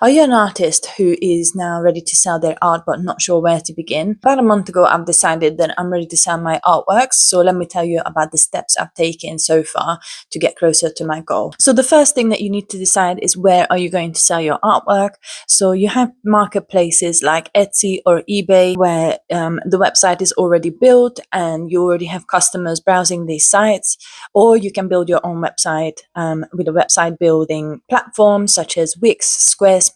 Are you an artist who is now ready to sell their art but not sure where to begin? About a month ago, I've decided that I'm ready to sell my artworks. So let me tell you about the steps I've taken so far to get closer to my goal. So the first thing that you need to decide is where are you going to sell your artwork? So you have marketplaces like Etsy or eBay where the website is already built and you already have customers browsing these sites, or you can build your own website with a website building platform such as Wix, Squarespace,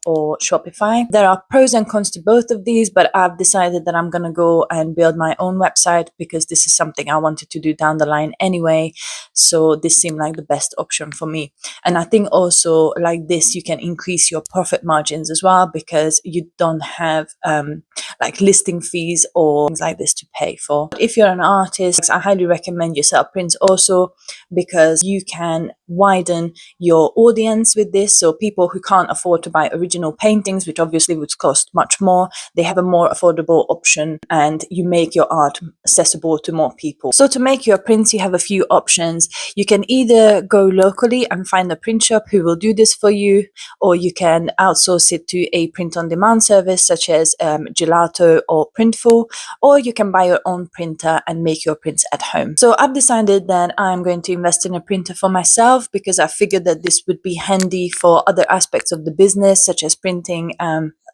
or Shopify. There are pros and cons to both of these, but I've decided that I'm going to go and build my own website because this is something I wanted to do down the line anyway. So this seemed like the best option for me. And I think also like this, you can increase your profit margins as well because you don't have like listing fees or things like this to pay for. If you're an artist, I highly recommend you sell prints also because you can widen your audience with this. So people who can't afford to buy original paintings, which obviously would cost much more, they have a more affordable option and you make your art accessible to more people. So to make your prints, you have a few options. You can either go locally and find a print shop who will do this for you, or you can outsource it to a print on demand service such as Gelato or Printful, or you can buy your own printer and make your prints at home. So I've decided that I'm going to invest in a printer for myself because I figured that this would be handy for other aspects of the business, such as printing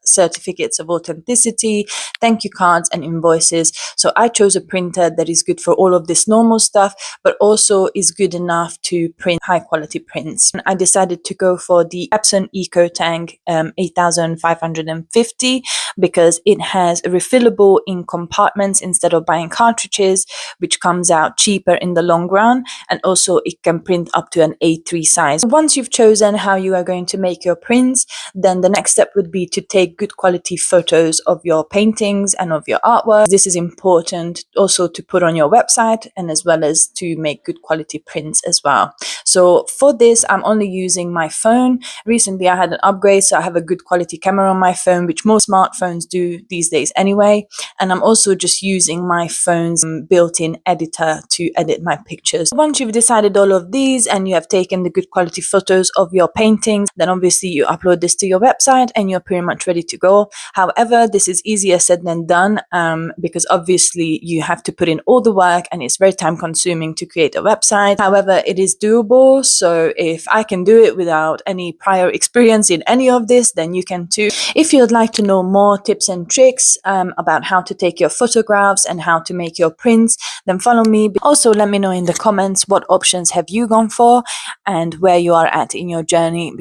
certificates of authenticity, thank you cards, and invoices. So I chose a printer that is good for all of this normal stuff, but also is good enough to print high quality prints. And I decided to go for the Epson EcoTank 8550 because it has refillable in compartments instead of buying cartridges, which comes out cheaper in the long run, and also it can print up to an A3 size. Once you've chosen how you are going to make your prints, then the next step would be to take good quality photos of your paintings and of your artwork. This is important also to put on your website and as well as to make good quality prints as well. So for this, I'm only using my phone. Recently, I had an upgrade, so I have a good quality camera on my phone, which most smartphones do these days anyway. And I'm also just using my phone's built-in editor to edit my pictures. Once you've decided all of these and you have taken the good quality photos of your paintings, then obviously you upload this to your website and you're pretty much ready to go. However, this is easier said than done because obviously you have to put in all the work and it's very time consuming to create a website. However, it is doable. So if I can do it without any prior experience in any of this, then you can too. If you'd like to know more tips and tricks about how to take your photographs and how to make your prints, then follow me. Also, let me know in the comments what options have you gone for and where you are at in your journey.